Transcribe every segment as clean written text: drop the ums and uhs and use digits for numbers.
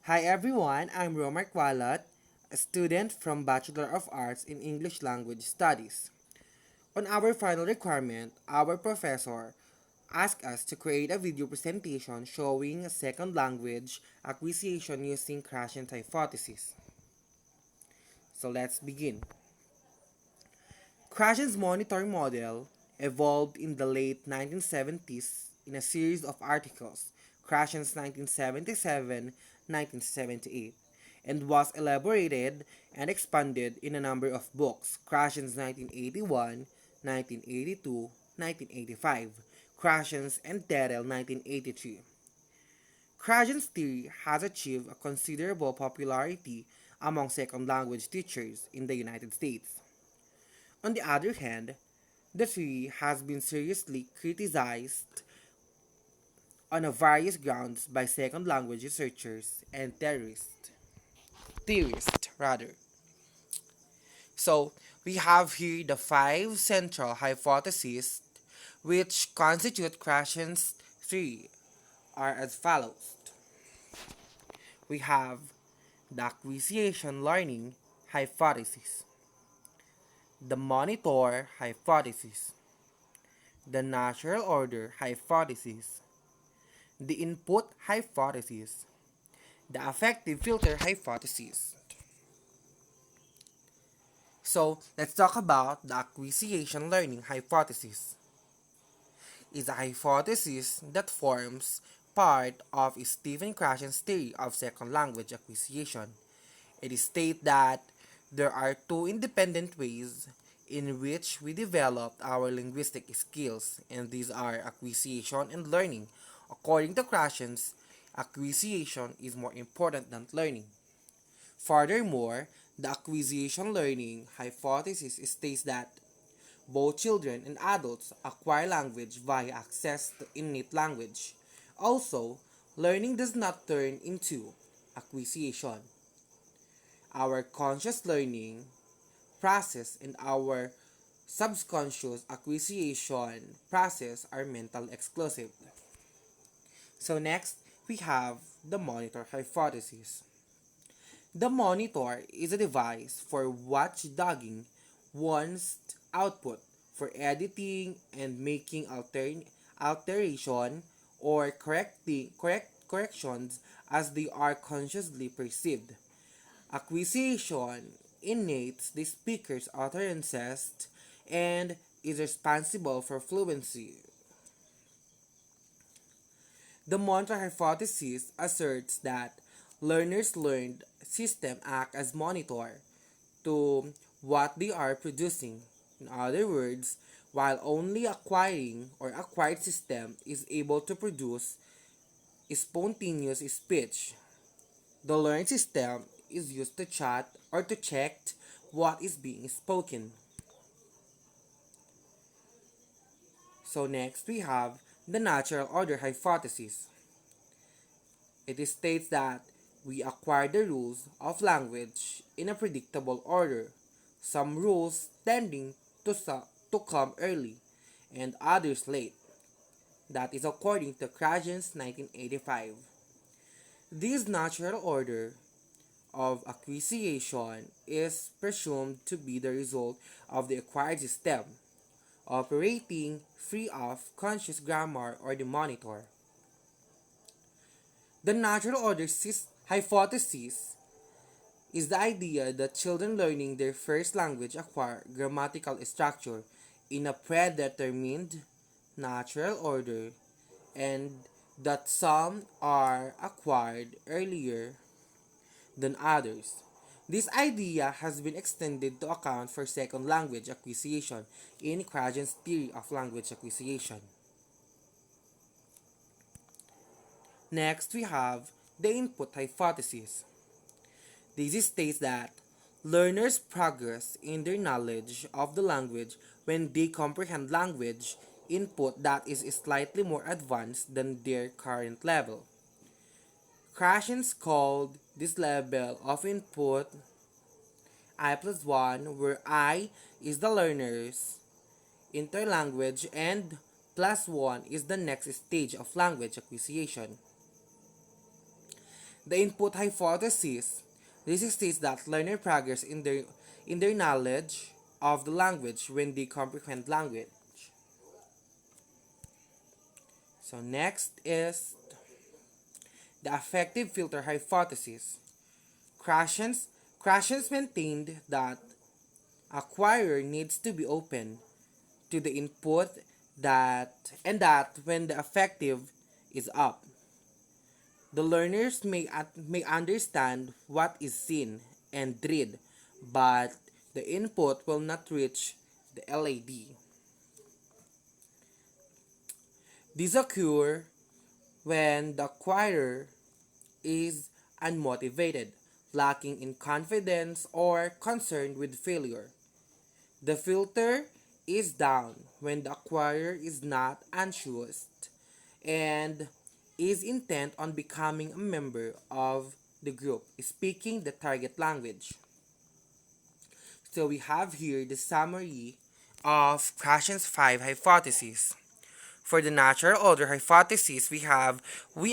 Hi everyone, I'm Romar Qualat, a student from Bachelor of Arts in English Language Studies. On our final requirement, our professor asked us to create a video presentation showing a second language acquisition using Krashens hypothesis. So let's begin. Krashens monitoring model evolved in the late 1970s in a series of articles, Krashens 1977-1978, and was elaborated and expanded in a number of books, Krashens 1981, 1982, 1985, Krashens and Terrell 1983. Krashens' theory has achieved a considerable popularity among second language teachers in the United States. On the other hand, the theory has been seriously criticized on a various grounds by second language researchers and theorists rather. So we have here the five central hypotheses which constitute Krashens' theory are as follows. We have the acquisition learning hypothesis, the monitor hypothesis, the natural order hypothesis, the input hypothesis, the affective filter hypothesis. So let's talk about the acquisition learning hypothesis. It's a hypothesis that forms part of Stephen Krashen's theory of second language acquisition. It states that there are two independent ways in which we develop our linguistic skills, and these are acquisition and learning. According to Krashens, acquisition is more important than learning. Furthermore, the acquisition learning hypothesis states that both children and adults acquire language via access to innate language. Also, learning does not turn into acquisition. Our conscious learning process and our subconscious acquisition process are mental exclusive. So next, we have the monitor hypothesis. The monitor is a device for watchdogging one's output, for editing and making alteration or corrections as they are consciously perceived. Acquisition innates the speaker's utterances and is responsible for fluency. The monitor hypothesis asserts that learners' learned system act as monitor to what they are producing. In other words, while only acquiring or acquired system is able to produce spontaneous speech, the learned system is used to chat or to check what is being spoken. So next we have the natural order hypothesis. It states that we acquire the rules of language in a predictable order, some rules tending to come early and others late. That is according to Krashens 1985. This natural order of acquisition is presumed to be the result of the acquired system, operating free of conscious grammar or the monitor. The natural order hypothesis is the idea that children learning their first language acquire grammatical structure in a predetermined natural order and that some are acquired earlier than others. This idea has been extended to account for second language acquisition in Krashen's theory of language acquisition. Next, we have the input hypothesis. This states that learners progress in their knowledge of the language when they comprehend language input that is slightly more advanced than their current level. Krashens called this level of input I plus 1, where I is the learner's interlanguage and plus 1 is the next stage of language acquisition. The input hypothesis. This states that learner progress in their knowledge of the language when they comprehend language. So next is the affective filter hypothesis. Krashens, Krashens maintained that acquirer needs to be open to the input that when the affective is up, the learners may understand what is seen and read, but the input will not reach the LAD. These occur when the acquirer is unmotivated, lacking in confidence, or concerned with failure. The filter is down when the acquirer is not anxious and is intent on becoming a member of the group, speaking the target language. So we have here the summary of Krashen's 5 hypotheses. For the natural order hypothesis, we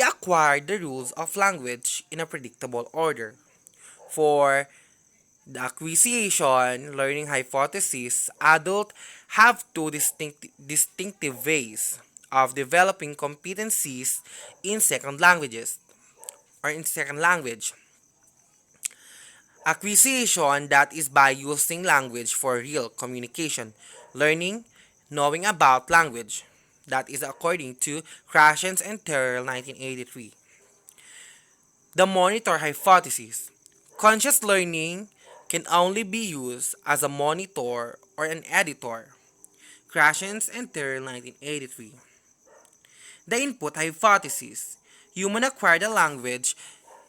acquire the rules of language in a predictable order. For the acquisition learning hypothesis, adults have two distinctive ways of developing competencies in second languages or in second language. Acquisition, that is by using language for real communication. Learning, knowing about language. That is according to Krashens and Terrell 1983. The monitor hypothesis. Conscious learning can only be used as a monitor or an editor. Krashens and Terrell 1983. The input hypothesis. Human acquire the language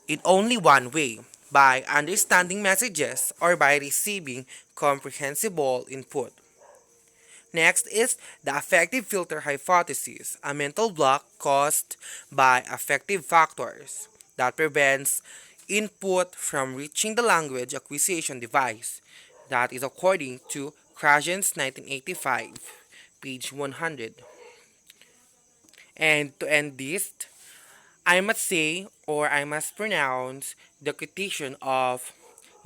in only one way, by understanding messages or by receiving comprehensible input. Next is the affective filter hypothesis, a mental block caused by affective factors that prevents input from reaching the language acquisition device. That is according to Krashens 1985, page 100. And to end this, I must say, or I must pronounce, the quotation of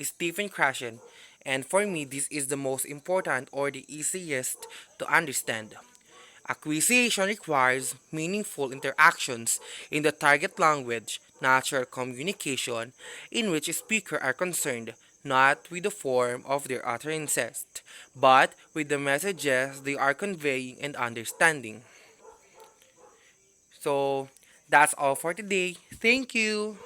Stephen Krashen, and for me, this is the most important or the easiest to understand. Acquisition requires meaningful interactions in the target language, natural communication, in which speakers are concerned not with the form of their utterances, but with the messages they are conveying and understanding. So, that's all for today. Thank you.